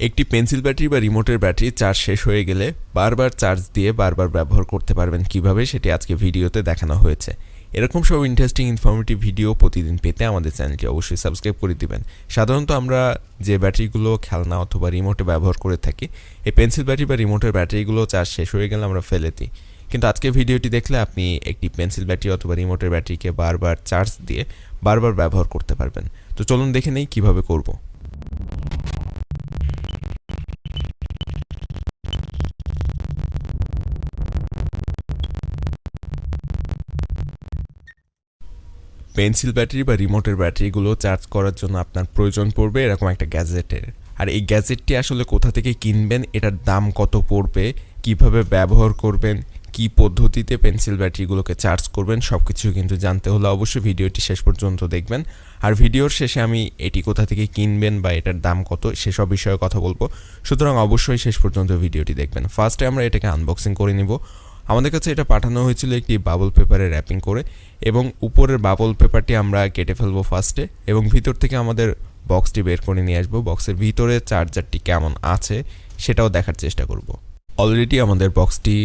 একটি pencil battery বা রিমোটের battery charge শেষ হয়ে গেলে বারবার চার্জ দিয়ে বারবার ব্যবহার করতে পারবেন কিভাবে সেটি আজকে ভিডিওতে দেখানো হয়েছে। এরকম সব ইন্টারেস্টিং ইনফরমেটিভ ভিডিও প্রতিদিন পেতে আমাদের চ্যানেলটি অবশ্যই সাবস্ক্রাইব করে দিবেন। সাধারণত আমরা যে ব্যাটারিগুলো খেলনা অথবা রিমোটে ব্যবহার করে থাকি, এই পেন্সিল ব্যাটারি বা রিমোটের ব্যাটারিগুলো চার্জ শেষ হয়ে গেলে আমরা ফেলে দিই। কিন্তু আজকে ভিডিওটি দেখলে আপনি একটি পেন্সিল ব্যাটারি অথবা রিমোটের ব্যাটারিকে বারবার চার্জ দিয়ে বারবার ব্যবহার করতে পারবেন। তো চলুন দেখে নেই কীভাবে করব। পেন্সিল ব্যাটারি বা রিমোটের ব্যাটারিগুলো চার্জ করার জন্য আপনার প্রয়োজন পড়বে এরকম একটা গ্যাজেটের। আর এই গ্যাজেটটি আসলে কোথা থেকে কিনবেন, এটার দাম কত পড়বে, কিভাবে ব্যবহার করবেন, কি পদ্ধতিতে পেন্সিল ব্যাটারিগুলোকে চার্জ করবেন, সব কিছু কিন্তু জানতে হলে অবশ্যই ভিডিওটি শেষ পর্যন্ত দেখবেন। আর ভিডিওর শেষে আমি এটি কোথা থেকে কিনবেন বা এটার দাম কত সেসব বিষয়ে কথা বলবো, সুতরাং অবশ্যই শেষ পর্যন্ত ভিডিওটি দেখবেন। ফার্স্টে আমরা এটাকে আনবক্সিং করে নিব। আমাদের কাছে এটা পাঠানো হয়েছিল একটি বাবল পেপারে র্যাপিং করে, এবং উপরের বাবল পেপারটি আমরা কেটে ফেলবো ফার্স্টে, এবং ভিতর থেকে আমাদের বক্সটি বের করে নিয়ে আসবো। বক্সের ভিতরে চার্জারটি কেমন আছে সেটাও দেখার চেষ্টা করব। অলরেডি আমাদের বক্সটি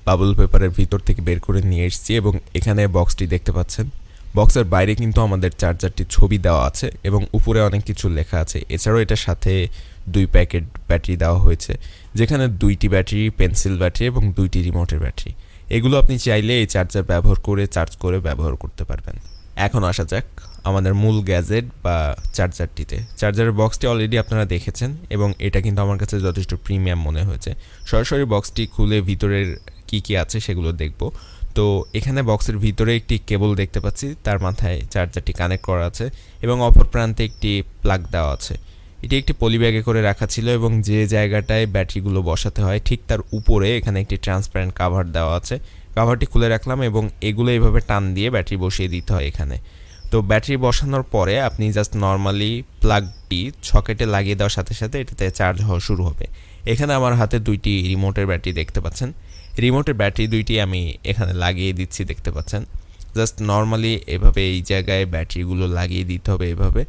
বাবল পেপারের ভিতর থেকে বের করে নিয়ে এসেছি, এবং এখানে বক্সটি দেখতে পাচ্ছেন। বক্সের বাইরে কিন্তু আমাদের চার্জারটির ছবি দেওয়া আছে এবং উপরে অনেক কিছু লেখা আছে। এছাড়াও এটার সাথে 2 প্যাকেট ব্যাটারি দেওয়া হয়েছে, যেখানে 2টি ব্যাটারি পেন্সিল ব্যাটারি এবং 2টি রিমোটের ব্যাটারি। এগুলো আপনি চাইলে এই চার্জার ব্যবহার করে চার্জ করে ব্যবহার করতে পারবেন। এখন আসা যাক আমাদের মূল গ্যাজেট বা চার্জারটিতে। চার্জারের বক্সটি অলরেডি আপনারা দেখেছেন, এবং এটা কিন্তু আমার কাছে যথেষ্ট প্রিমিয়াম মনে হয়েছে। সরাসরি বক্সটি খুলে ভিতরের কি আছে সেগুলো দেখব। তো এখানে বক্সের ভিতরে একটি কেবল দেখতে পাচ্ছি, তার মাথায় চার্জারটি কানেক্ট করা আছে, এবং অপর প্রান্তে একটি প্লাগ দেওয়া আছে। এটি একটি পলি ব্যাগে করে রাখা ছিল, এবং যে জায়গাটায় ব্যাটারিগুলো বসাতে হয় ঠিক তার উপরে এখানে একটি ট্রান্সপারেন্ট কাভার দেওয়া আছে। কাভারটি খুলে রাখলাম, এবং এগুলো এইভাবে টান দিয়ে ব্যাটারি বসিয়ে দিতে হয় এখানে। তো ব্যাটারি বসানোর পরে আপনি জাস্ট নর্মালি প্লাগটি সকেটে লাগিয়ে দেওয়ার সাথে সাথে এটাতে চার্জ হওয়া শুরু হবে। এখানে আমার হাতে 2টি রিমোটের ব্যাটারি দেখতে পাচ্ছেন। রিমোটের ব্যাটারি 2টি আমি এখানে লাগিয়ে দিচ্ছি, দেখতে পাচ্ছেন। জাস্ট নর্মালি এভাবে এই জায়গায় ব্যাটারিগুলো লাগিয়ে দিতে হবে এভাবে।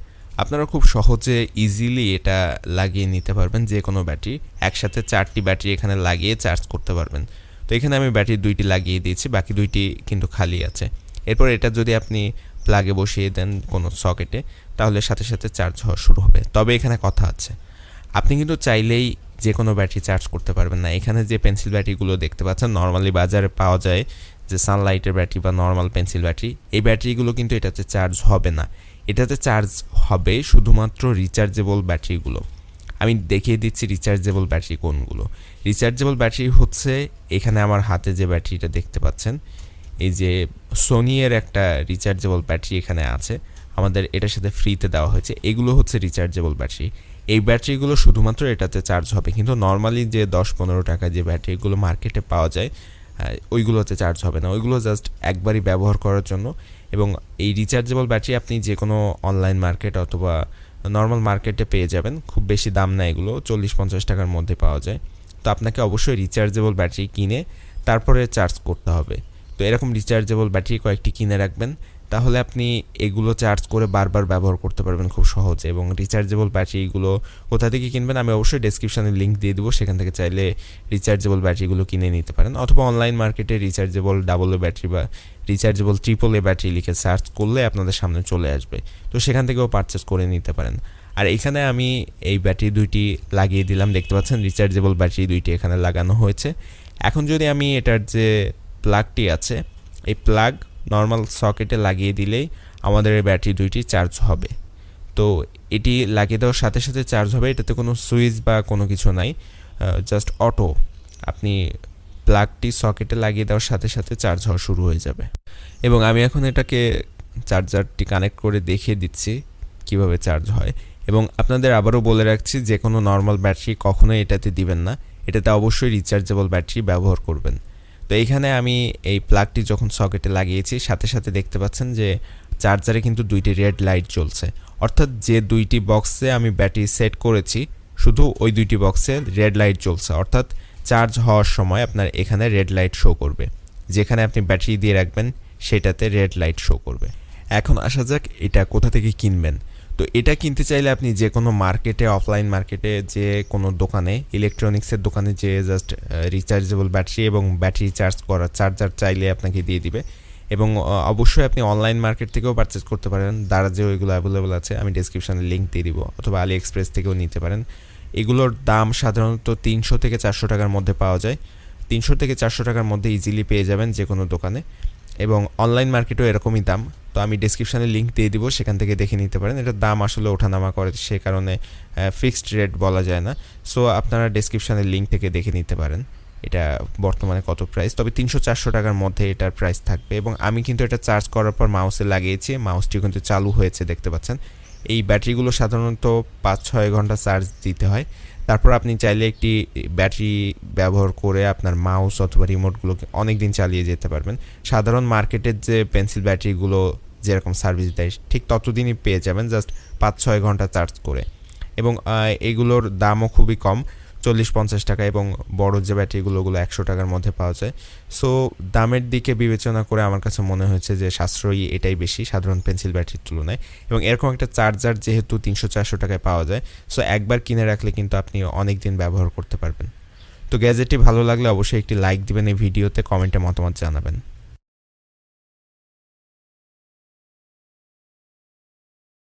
আপনারা খুব সহজে ইজিলি এটা লাগিয়ে নিতে পারবেন। যে কোনো ব্যাটারি একসাথে 4টি ব্যাটারি এখানে লাগিয়ে চার্জ করতে পারবেন। তো এখানে আমি ব্যাটারি 2টি লাগিয়ে দিয়েছি, বাকি 2টি কিন্তু খালি আছে। এরপর এটা যদি আপনি প্লাগে বসিয়ে দেন কোনো সকেটে, তাহলে সাথে সাথে চার্জ হওয়া শুরু হবে। তবে এখানে কথা আছে, আপনি কিন্তু চাইলেই যে কোনো ব্যাটারি চার্জ করতে পারবেন না। এখানে যে পেন্সিল ব্যাটারিগুলো দেখতে পাচ্ছেন নর্মালি বাজারে পাওয়া যায়, যে সানলাইটের ব্যাটারি বা নর্মাল পেন্সিল ব্যাটারি, এই ব্যাটারিগুলো কিন্তু এটাতে চার্জ হবে না। এটাতে চার্জ হবে শুধুমাত্র রিচার্জেবল ব্যাটারিগুলো। আমি দেখিয়ে দিচ্ছি রিচার্জেবল ব্যাটারি কোনগুলো। রিচার্জেবল ব্যাটারি হচ্ছে এখানে আমার হাতে যে ব্যাটারিটা দেখতে পাচ্ছেন, এই যে সোনির একটা রিচার্জেবল ব্যাটারি এখানে আছে, আমাদের এটার সাথে ফ্রিতে দেওয়া হয়েছে। এগুলো হচ্ছে রিচার্জেবল ব্যাটারি। এই ব্যাটারিগুলো শুধুমাত্র এটাতে চার্জ হবে, কিন্তু নর্মালি যে 10-15 টাকা যে ব্যাটারিগুলো মার্কেটে পাওয়া যায় ওইগুলোতে চার্জ হবে না। ওইগুলো জাস্ট একবারই ব্যবহার করার জন্য। এবং এই রিচার্জেবল ব্যাটারি আপনি যে কোনো অনলাইন মার্কেট অথবা নর্মাল মার্কেটে পেয়ে যাবেন। খুব বেশি দাম না, এগুলো 40-50 টাকার মধ্যে পাওয়া যায়। তো আপনাকে অবশ্যই রিচার্জেবল ব্যাটারি কিনে তারপরে চার্জ করতে হবে। তো এরকম রিচার্জেবল ব্যাটারি কয়েকটি কিনে রাখবেন, তাহলে আপনি এগুলো চার্জ করে বারবার ব্যবহার করতে পারবেন খুব সহজে। এবং রিচার্জেবল ব্যাটারিগুলো কোথা থেকে কিনবেন আমি অবশ্যই ডেসক্রিপশনে লিঙ্ক দিয়ে দেবো, সেখান থেকে চাইলে রিচার্জেবল ব্যাটারিগুলো কিনে নিতে পারেন। অথবা অনলাইন মার্কেটে রিচার্জেবল AA ব্যাটারি বা রিচার্জেবল AAA ব্যাটারি লিখে সার্চ করলে আপনাদের সামনে চলে আসবে, তো সেখান থেকেও পারচেস করে নিতে পারেন। আর এখানে আমি এই ব্যাটারি 2টি লাগিয়ে দিলাম, দেখতে পাচ্ছেন রিচার্জেবল ব্যাটারি 2টি এখানে লাগানো হয়েছে। এখন যদি আমি এটার যে প্লাগটি আছে, এই প্লাগ নর্মাল সকেটে লাগিয়ে দিলেই আমাদের এই ব্যাটারি 2টি চার্জ হবে। তো এটি লাগিয়ে দেওয়ার সাথে সাথে চার্জ হবে, এটাতে কোনো সুইচ বা কোনো কিছু নাই, জাস্ট অটো। আপনি প্লাগটি সকেটে লাগিয়ে দেওয়ার সাথে সাথে চার্জ হওয়া শুরু হয়ে যাবে। এবং আমি এখন এটাকে চার্জারটি কানেক্ট করে দেখিয়ে দিচ্ছি কিভাবে চার্জ হয়। এবং আপনাদের আবারও বলে রাখছি, যে কোনো নর্মাল ব্যাটারি কখনোই এটাতে দিবেন না, এটাতে অবশ্যই রিচার্জেবল ব্যাটারি ব্যবহার করবেন। তো এইখানে আমি এই প্লাগটি যখন সকেটে লাগিয়েছি, সাথে সাথে দেখতে পাচ্ছেন যে চার্জারে কিন্তু 2টি রেড লাইট জ্বলছে। অর্থাৎ যে 2টি বক্সে আমি ব্যাটারি সেট করেছি, শুধু ওই 2টি বক্সে রেড লাইট জ্বলছে। অর্থাৎ চার্জ হওয়ার সময় আপনার এখানে রেড লাইট শো করবে, যেখানে আপনি ব্যাটারি দিয়ে রাখবেন সেটাতে রেড লাইট শো করবে। এখন আসা যাক এটা কোথা থেকে কিনবেন। তো এটা কিনতে চাইলে আপনি যে কোনো মার্কেটে, অফলাইন মার্কেটে, যে কোনো দোকানে, ইলেকট্রনিক্সের দোকানে যে জাস্ট রিচার্জেবল ব্যাটারি এবং ব্যাটারি চার্জ করা চার্জার চাইলে আপনাকে দিয়ে দিবে। এবং অবশ্যই আপনি অনলাইন মার্কেট থেকেও পারচেস করতে পারেন, দারাজেও এগুলো অ্যাভেলেবল আছে, আমি ডেসক্রিপশনে লিঙ্ক দিয়ে দিব, অথবা আলি এক্সপ্রেস থেকেও নিতে পারেন। এগুলোর দাম সাধারণত 300 থেকে 400 টাকার মধ্যে পাওয়া যায়। 300 থেকে 400 টাকার মধ্যে ইজিলি পেয়ে যাবেন যে কোনো দোকানে, এবং অনলাইন মার্কেটেও এরকমই দাম। তো আমি ডেসক্রিপশনে লিঙ্ক দিয়ে দিব, সেখান থেকে দেখে নিতে পারেন। এটার দাম আসলে ওঠানামা করে, সে কারণে ফিক্সড রেট বলা যায় না। সো আপনারা ডেসক্রিপশনের লিঙ্ক থেকে দেখে নিতে পারেন এটা বর্তমানে কত প্রাইস। তবে 300-400 টাকার মধ্যে এটার প্রাইস থাকবে। এবং আমি কিন্তু এটা চার্জ করার পর মাউসে লাগিয়েছি, মাউসটি কিন্তু চালু হয়েছে, দেখতে পাচ্ছেন। এই ব্যাটারিগুলো সাধারণত 5-6 ঘন্টা চার্জ দিতে হয়। তারপর আপনি চাইলে একটি ব্যাটারি ব্যবহার করে আপনার মাউস অথবা রিমোটগুলোকে অনেক দিন চালিয়ে যেতে পারবেন। সাধারণ মার্কেটের যে পেন্সিল ব্যাটারিগুলো যেরকম সার্ভিস দেয় ঠিক ততদিনই পেয়ে যাবেন, জাস্ট 5-6 ঘন্টা চার্জ করে। এবং এগুলোর দামও খুবই কম, 40-50 টাকা, এবং বড় যে ব্যাটারিগুলো, ওগুলো 100 টাকার মধ্যে পাওয়া যায়। সো দামের দিকে বিবেচনা করে আমার কাছে মনে হয়েছে যে সাশ্রয়ী এটাই বেশি সাধারণ পেন্সিল ব্যাটারির তুলনায়। এবং এরকম একটা চার্জার যেহেতু 300-400 টাকায় পাওয়া যায়, সো একবার কিনে রাখলে কিন্তু আপনি অনেক দিন ব্যবহার করতে পারবেন। তো গ্যাজেটটি ভালো লাগলে অবশ্যই একটি লাইক দিবেন এই ভিডিওতে, কমেন্টে মতামত জানাবেন।